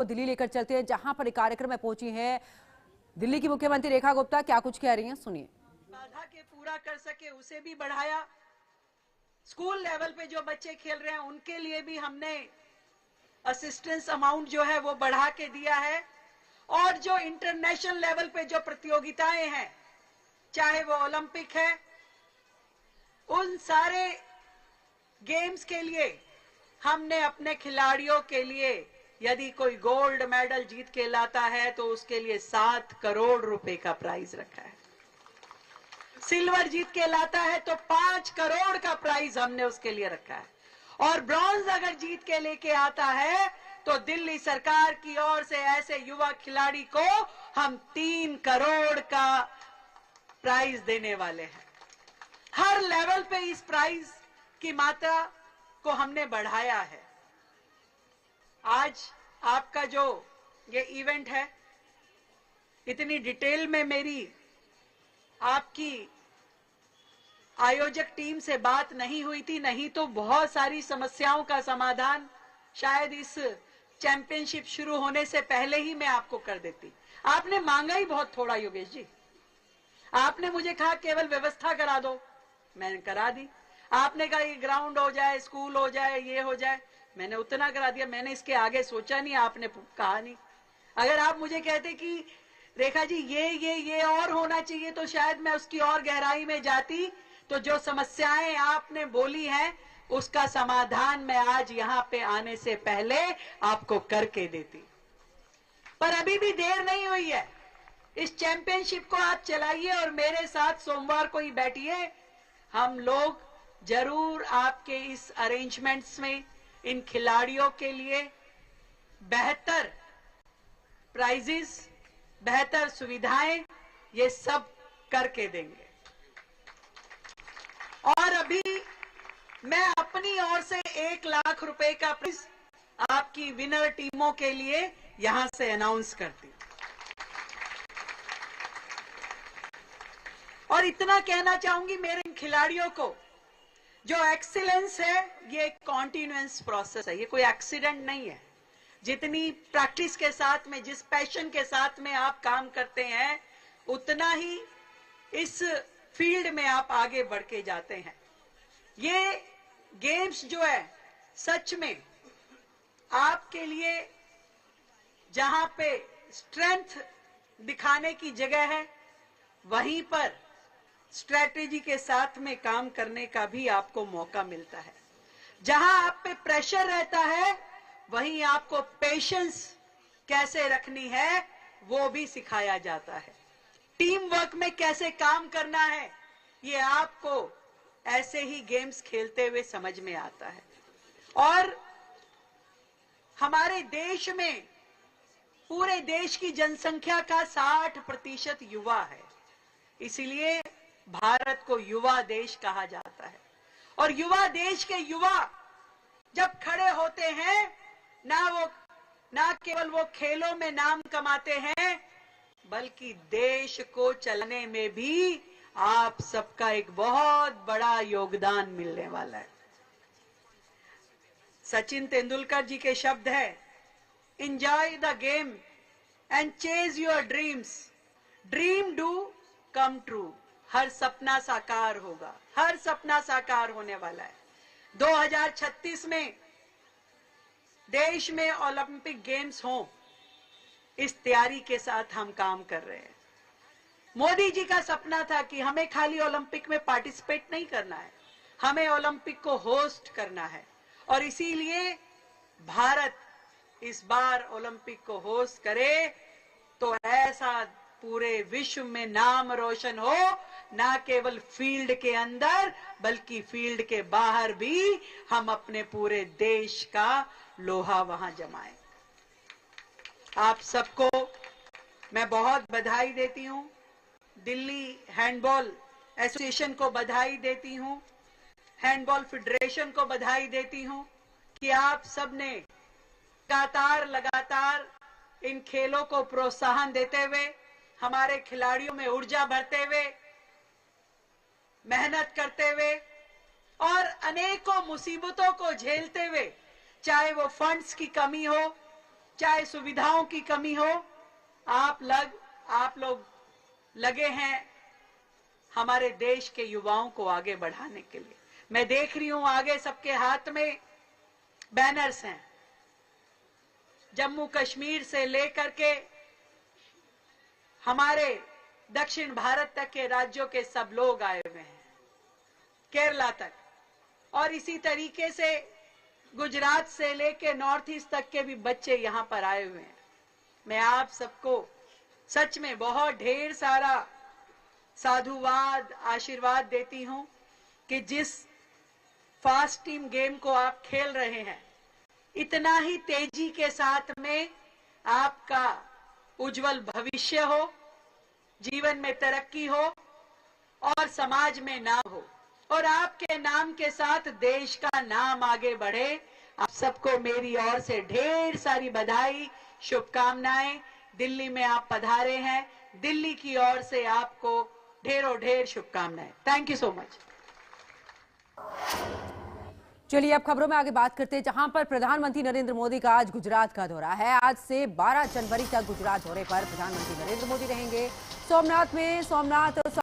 दिल्ली लेकर चलते हैं, जहां पर एक कार्यक्रम में पहुंची हैं दिल्ली की मुख्यमंत्री रेखा गुप्ता। क्या कुछ कह रही हैं, सुनिए। बाधा के पूरा कर सके उसे भी बढ़ाया। स्कूल लेवल पे जो बच्चे खेल रहे हैं उनके लिए भी हमने असिस्टेंस अमाउंट जो है वो बढ़ा के दिया है। और जो इंटरनेशनल लेवल पे जो प्रतियोगिताएं हैं, चाहे वो ओलंपिक है, उन सारे गेम्स के लिए हमने अपने खिलाड़ियों के लिए यदि कोई गोल्ड मेडल जीत के लाता है तो उसके लिए 7 करोड़ रुपए का प्राइज रखा है। सिल्वर जीत के लाता है तो 5 करोड़ का प्राइज हमने उसके लिए रखा है। और ब्रॉन्ज अगर जीत के लेके आता है तो दिल्ली सरकार की ओर से ऐसे युवा खिलाड़ी को हम 3 करोड़ का प्राइज देने वाले हैं। हर लेवल पे इस प्राइज की मात्रा को हमने बढ़ाया है। आज आपका जो ये इवेंट है, इतनी डिटेल में मेरी आपकी आयोजक टीम से बात नहीं हुई थी, नहीं तो बहुत सारी समस्याओं का समाधान शायद इस चैंपियनशिप शुरू होने से पहले ही मैं आपको कर देती। आपने मांगा ही बहुत थोड़ा योगेश जी। आपने मुझे कहा केवल व्यवस्था करा दो, मैंने करा दी। आपने कहा ये ग्राउंड हो जाए, स्कूल हो जाए, ये हो जाए, मैंने उतना करा दिया। मैंने इसके आगे सोचा नहीं, आपने कहा नहीं। अगर आप मुझे कहते कि रेखा जी ये और होना चाहिए तो शायद मैं उसकी और गहराई में जाती। तो जो समस्याएं आपने बोली हैं उसका समाधान मैं आज यहाँ पे आने से पहले आपको करके देती। पर अभी भी देर नहीं हुई है। इस चैंपियनशिप को आप चलाइए और मेरे साथ सोमवार को ही बैठिए। हम लोग जरूर आपके इस अरेंजमेंट्स में इन खिलाड़ियों के लिए बेहतर प्राइजेस, बेहतर सुविधाएं, ये सब करके देंगे। और अभी मैं अपनी ओर से 1 लाख रुपए का प्राइज आपकी विनर टीमों के लिए यहां से अनाउंस करती हूं। और इतना कहना चाहूंगी मेरे इन खिलाड़ियों को, जो एक्सीलेंस है ये कॉन्टिन्यूअस प्रोसेस है, ये कोई एक्सीडेंट नहीं है। जितनी प्रैक्टिस के साथ में, जिस पैशन के साथ में आप काम करते हैं, उतना ही इस फील्ड में आप आगे बढ़ के जाते हैं। ये गेम्स जो है सच में आपके लिए जहां पे स्ट्रेंथ दिखाने की जगह है, वहीं पर स्ट्रेटेजी के साथ में काम करने का भी आपको मौका मिलता है। जहां आप पे प्रेशर रहता है, वहीं आपको पेशेंस कैसे रखनी है वो भी सिखाया जाता है। टीम वर्क में कैसे काम करना है ये आपको ऐसे ही गेम्स खेलते हुए समझ में आता है। और हमारे देश में, पूरे देश की जनसंख्या का 60% युवा है, इसलिए भारत को युवा देश कहा जाता है। और युवा देश के युवा जब खड़े होते हैं, ना केवल वो खेलों में नाम कमाते हैं, बल्कि देश को चलाने में भी आप सबका एक बहुत बड़ा योगदान मिलने वाला है। सचिन तेंदुलकर जी के शब्द है, enjoy the game and chase your dreams, dream do come true. हर सपना साकार होगा, हर सपना साकार होने वाला है। 2036 में देश में ओलंपिक गेम्स हो, इस तैयारी के साथ हम काम कर रहे हैं। मोदी जी का सपना था कि हमें खाली ओलंपिक में पार्टिसिपेट नहीं करना है, हमें ओलंपिक को होस्ट करना है। और इसीलिए भारत इस बार ओलंपिक को होस्ट करे तो ऐसा पूरे विश्व में नाम रोशन हो, ना केवल फील्ड के अंदर बल्कि फील्ड के बाहर भी हम अपने पूरे देश का लोहा वहां जमाएं। आप सबको मैं बहुत बधाई देती हूं। दिल्ली हैंडबॉल एसोसिएशन को बधाई देती हूं, हैंडबॉल फेडरेशन को बधाई देती हूं कि आप सबने लगातार इन खेलों को प्रोत्साहन देते हुए, हमारे खिलाड़ियों में ऊर्जा भरते हुए, मेहनत करते हुए और अनेकों मुसीबतों को झेलते हुए, चाहे वो फंड्स की कमी हो, चाहे सुविधाओं की कमी हो, आप लोग लगे हैं हमारे देश के युवाओं को आगे बढ़ाने के लिए। मैं देख रही हूं आगे सबके हाथ में बैनर्स हैं। जम्मू कश्मीर से लेकर के हमारे दक्षिण भारत तक के राज्यों के सब लोग आए हुए हैं, केरला तक, और इसी तरीके से गुजरात से लेके नॉर्थ ईस्ट तक के भी बच्चे यहां पर आए हुए हैं। मैं आप सबको सच में बहुत ढेर सारा साधुवाद, आशीर्वाद देती हूं कि जिस फास्ट टीम गेम को आप खेल रहे हैं, इतना ही तेजी के साथ में आपका उज्जवल भविष्य हो, जीवन में तरक्की हो और समाज में नाम हो, और आपके नाम के साथ देश का नाम आगे बढ़े। आप सबको मेरी ओर से ढेर सारी बधाई, शुभकामनाएं। दिल्ली में आप पधारे हैं, दिल्ली की ओर से आपको ढेरों ढेर शुभकामनाएं। Thank you so much. चलिए अब खबरों में आगे बात करते हैं, जहां पर प्रधानमंत्री नरेंद्र मोदी का आज गुजरात का दौरा है। आज से 12 जनवरी तक गुजरात दौरे पर प्रधानमंत्री नरेंद्र मोदी रहेंगे। सोमनाथ में सोमनाथ